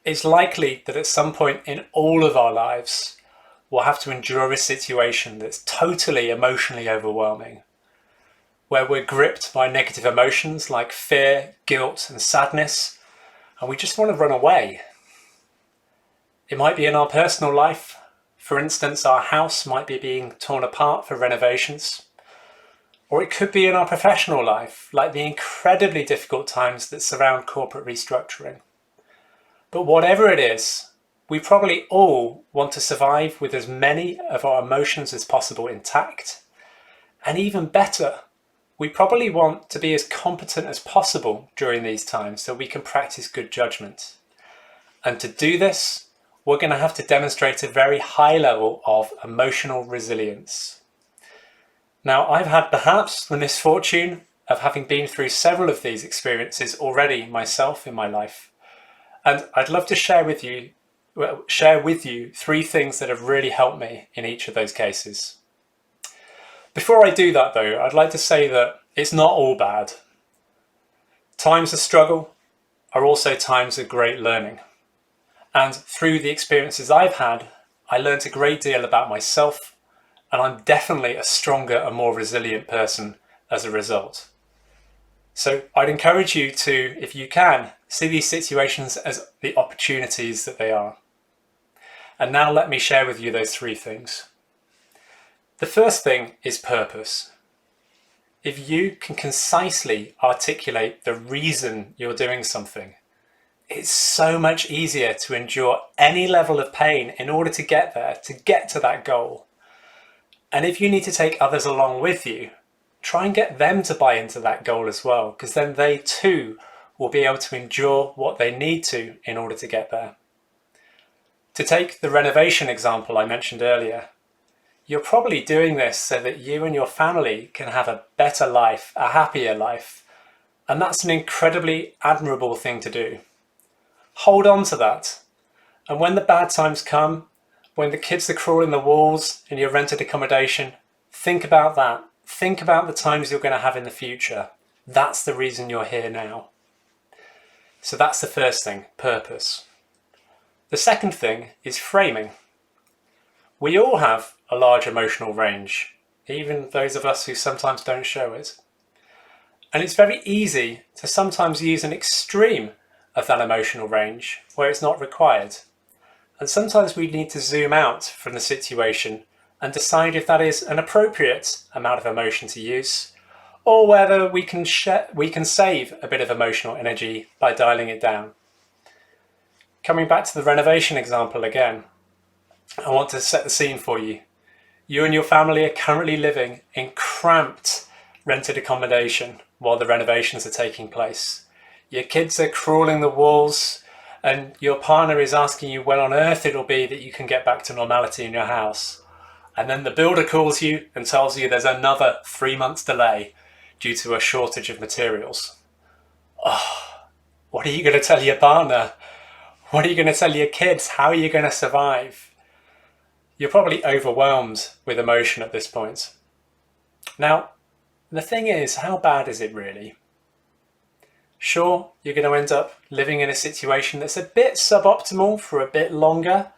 It's likely that at some point in all of our lives, we'll have to endure a situation that's totally emotionally overwhelming, where we're gripped by negative emotions like fear, guilt, and sadness, and we just want to run away. It might be in our personal life. For instance, our house might be being torn apart for renovations. Or it could be in our professional life, like the incredibly difficult times that surround corporate restructuring. But whatever it is, we probably all want to survive with as many of our emotions as possible intact. And even better, we probably want to be as competent as possible during these times so we can practice good judgment. And to do this, we're going to have to demonstrate a very high level of emotional resilience. Now, I've had perhaps the misfortune of having been through several of these experiences already myself in my life. And I'd love to share with you three things that have really helped me in each of those cases. Before I do that though, I'd like to say that it's not all bad. Times of struggle are also times of great learning. And through the experiences I've had, I learned a great deal about myself, and I'm definitely a stronger and more resilient person as a result. So I'd encourage you to, if you can, see these situations as the opportunities that they are. And now let me share with you those three things. The first thing is purpose. If you can concisely articulate the reason you're doing something, it's so much easier to endure any level of pain in order to get there, to get to that goal. And if you need to take others along with you, try and get them to buy into that goal as well, because then they too will be able to endure what they need to in order to get there. To take the renovation example I mentioned earlier, you're probably doing this so that you and your family can have a better life, a happier life, and that's an incredibly admirable thing to do. Hold on to that, and when the bad times come, when the kids are crawling the walls in your rented accommodation, think about that. Think about the times you're going to have in the future. That's the reason you're here now. So that's the first thing, purpose. The second thing is framing. We all have a large emotional range, even those of us who sometimes don't show it. And it's very easy to sometimes use an extreme of that emotional range where it's not required. And sometimes we need to zoom out from the situation and decide if that is an appropriate amount of emotion to use, or whether we can save a bit of emotional energy by dialing it down. Coming back to the renovation example again, I want to set the scene for you. You and your family are currently living in cramped rented accommodation while the renovations are taking place. Your kids are crawling the walls, and your partner is asking you when on earth it'll be that you can get back to normality in your house. And then the builder calls you and tells you there's another 3 months delay due to a shortage of materials. Oh, what are you going to tell your partner? What are you going to tell your kids? How are you going to survive? You're probably overwhelmed with emotion at this point. Now, the thing is, how bad is it really? Sure, you're going to end up living in a situation that's a bit suboptimal for a bit longer.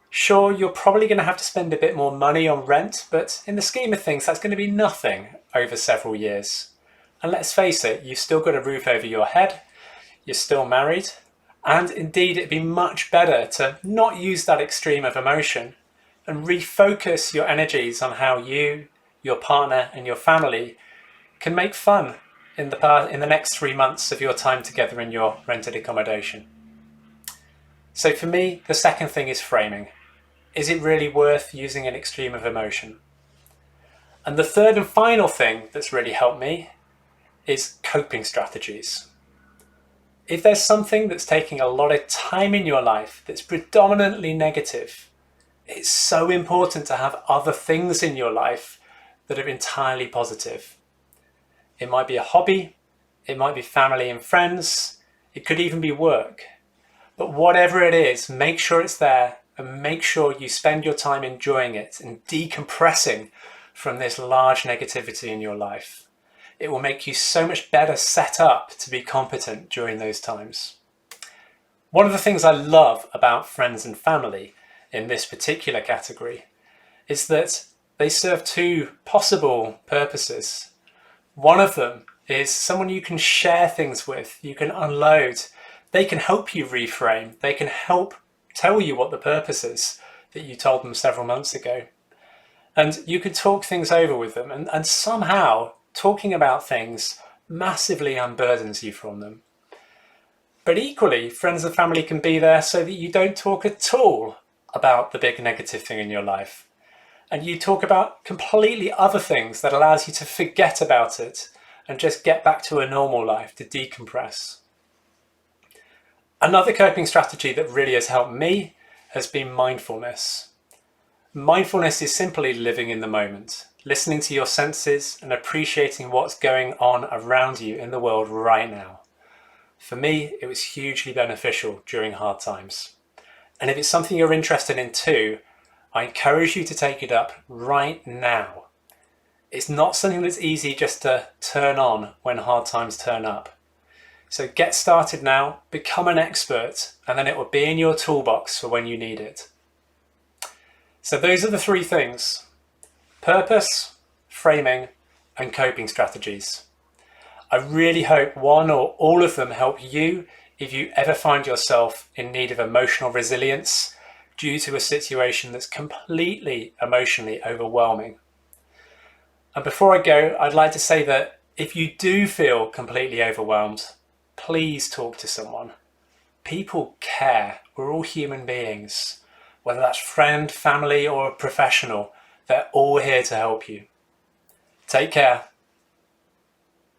Sure, you're probably going to have to spend a bit more money on rent, but in the scheme of things, that's going to be nothing over several years. And let's face it, you've still got a roof over your head, you're still married, and indeed it'd be much better to not use that extreme of emotion and refocus your energies on how you, your partner, and your family can make fun in the next 3 months of your time together in your rented accommodation. So for me, the second thing is framing. Is it really worth using an extreme of emotion? And the third and final thing that's really helped me is coping strategies. If there's something that's taking a lot of time in your life that's predominantly negative, it's so important to have other things in your life that are entirely positive. It might be a hobby, it might be family and friends, it could even be work. But whatever it is, make sure it's there and make sure you spend your time enjoying it and decompressing from this large negativity in your life. It will make you so much better set up to be competent during those times. One of the things I love about friends and family in this particular category is that they serve two possible purposes. One of them is someone you can share things with, you can unload. They can help you reframe. They can help tell you what the purpose is that you told them several months ago. And you could talk things over with them, and somehow talking about things massively unburdens you from them. But equally, friends and family can be there so that you don't talk at all about the big negative thing in your life. And you talk about completely other things that allows you to forget about it and just get back to a normal life, to decompress. Another coping strategy that really has helped me has been mindfulness. Mindfulness is simply living in the moment, listening to your senses and appreciating what's going on around you in the world right now. For me, it was hugely beneficial during hard times. And if it's something you're interested in too, I encourage you to take it up right now. It's not something that's easy just to turn on when hard times turn up. So get started now, become an expert, and then it will be in your toolbox for when you need it. So those are the three things: purpose, framing, and coping strategies. I really hope one or all of them help you if you ever find yourself in need of emotional resilience due to a situation that's completely emotionally overwhelming. And before I go, I'd like to say that if you do feel completely overwhelmed, please talk to someone. People care. We're all human beings. Whether that's friend, family, or a professional, they're all here to help you. Take care.